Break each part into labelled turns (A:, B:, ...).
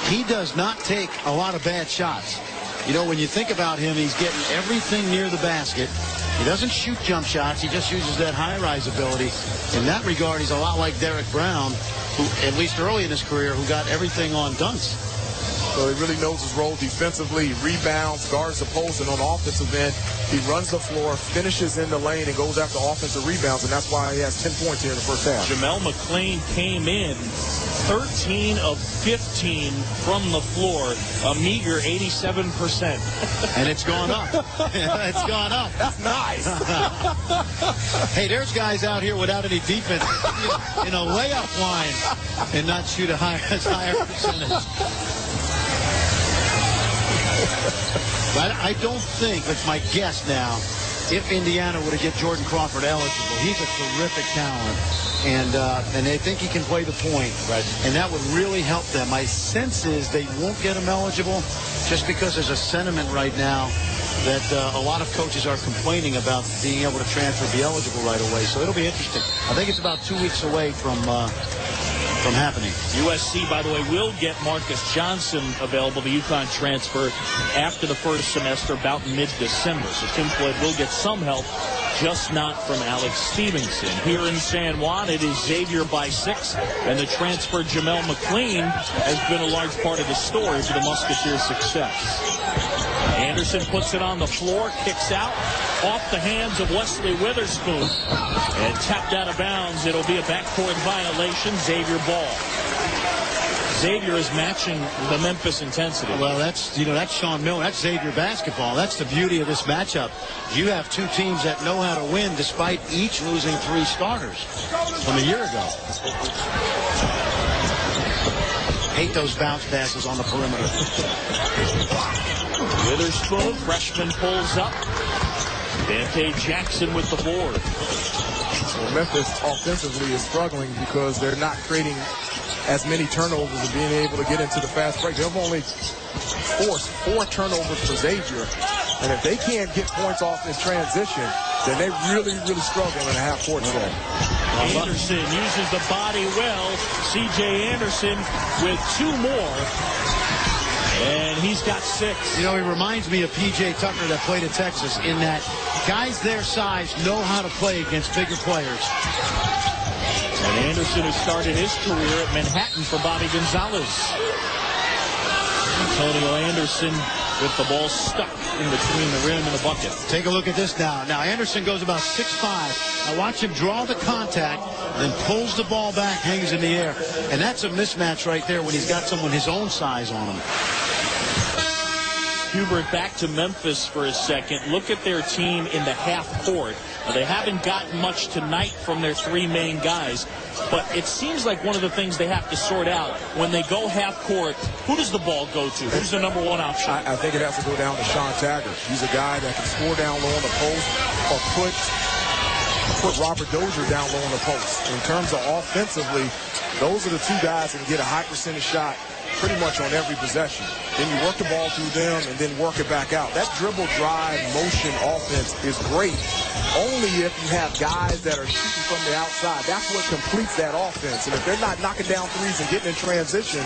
A: he does not take a lot of bad shots. You know, when you think about him, he's getting everything near the basket. He doesn't shoot jump shots. He just uses that high-rise ability. In that regard, he's a lot like Derek Brown, who, at least early in his career, who got everything on dunks.
B: So he really knows his role defensively. He rebounds, guards the post, and on the offensive end, he runs the floor, finishes in the lane, and goes after offensive rebounds, and that's why he has 10 points here in the first half.
C: Jamel McLean came in 13 of 15 from the floor, a meager 87%.
A: And it's gone up. It's gone up.
B: That's nice.
A: Hey, there's guys out here without any defense in a layup line and not shoot a higher percentage. But I don't think, that's my guess now, if Indiana were to get Jordan Crawford eligible, he's a terrific talent. And they think he can play the point.
C: Right.
A: And that would really help them. My sense is they won't get him eligible just because there's a sentiment right now that a lot of coaches are complaining about being able to transfer, be eligible right away. So it'll be interesting. I think it's about 2 weeks away from happening.
C: USC, by the way, will get Marcus Johnson available, the UConn transfer, after the first semester, about mid-December. So Tim Floyd will get some help, just not from Alex Stevenson. Here in San Juan, it is Xavier by 6, and the transfer Jamel McLean has been a large part of the story for the Musketeers' success. Anderson puts it on the floor, kicks out, off the hands of Wesley Witherspoon, and tapped out of bounds. It'll be a backcourt violation. Xavier ball. Xavier is matching the Memphis intensity.
A: Well, that's Sean Miller. That's Xavier basketball. That's the beauty of this matchup. You have two teams that know how to win despite each losing 3 starters from a year ago. Hate those bounce passes on the perimeter.
C: Witherspoon, freshman, pulls up. Dante Jackson with the board.
B: Well, Memphis offensively is struggling because they're not creating as many turnovers and being able to get into the fast break. They've only forced 4 turnovers for Xavier. And if they can't get points off in transition, then they really struggle in a half-court set.
C: Anderson uses the body well. C.J. Anderson with 2 more. And he's got 6.
A: You know, he reminds me of P.J. Tucker that played at Texas in that guys their size know how to play against bigger players.
C: And Anderson has started his career at Manhattan for Bobby Gonzalez. Antonio Anderson with the ball stuck in between the rim and the bucket.
A: Take a look at this now. Now Anderson goes about 6'5". Now watch him draw the contact, then pulls the ball back, hangs in the air. And that's a mismatch right there when he's got someone his own size on him.
C: Hubert, back to Memphis for a second. Look at their team in the half court. Now, they haven't gotten much tonight from their 3 main guys, but it seems like one of the things they have to sort out when they go half court, who does the ball go to? Who's the number 1 option?
B: I think it has to go down to Sean Taggart. He's a guy that can score down low on the post or put Robert Dozier down low on the post. In terms of offensively, those are the 2 guys that can get a high percentage shot pretty much on every possession. Then you work the ball through them and then work it back out. That dribble, drive, motion offense is great only if you have guys that are shooting from the outside. That's what completes that offense. And if they're not knocking down threes and getting in transition,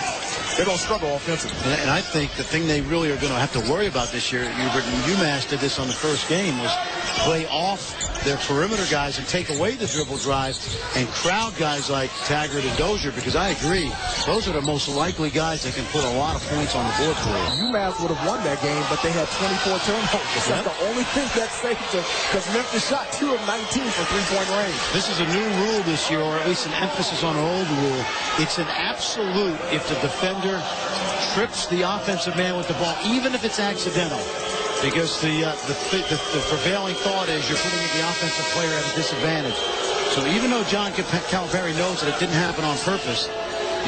B: they're going to struggle offensively.
A: And I think the thing they really are going to have to worry about this year, Hubert, and UMass did this on the first game, was play off their perimeter guys and take away the dribble drive and crowd guys like Taggart and Dozier, because I agree, those are the most likely guys that can put a lot of points on the board for you.
B: UMass would have won that game, but they had 24 turnovers. That's the only thing that saved them, because Memphis shot 2 of 19 from 3-point range.
A: This is a new rule this year, or at least an emphasis on an old rule. It's an absolute if the defender trips the offensive man with the ball, even if it's accidental. Because the prevailing thought is you're putting the offensive player at a disadvantage. So even though John Calipari knows that it didn't happen on purpose,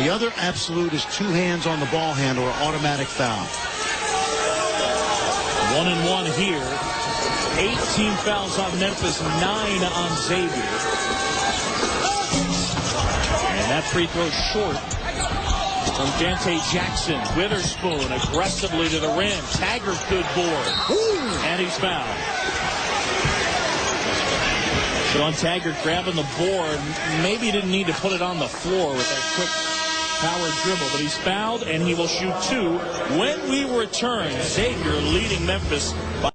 A: the other absolute is 2 hands on the ball handle or automatic foul.
C: 1 and 1 here. 18 fouls on Memphis, 9 on Xavier. And that free throw short from Dante Jackson. Witherspoon aggressively to the rim. Taggart, good board. And he's fouled. Sean Taggart grabbing the board. Maybe didn't need to put it on the floor with that quick power dribble, but he's fouled, and he will shoot 2 when we return. Xavier leading Memphis by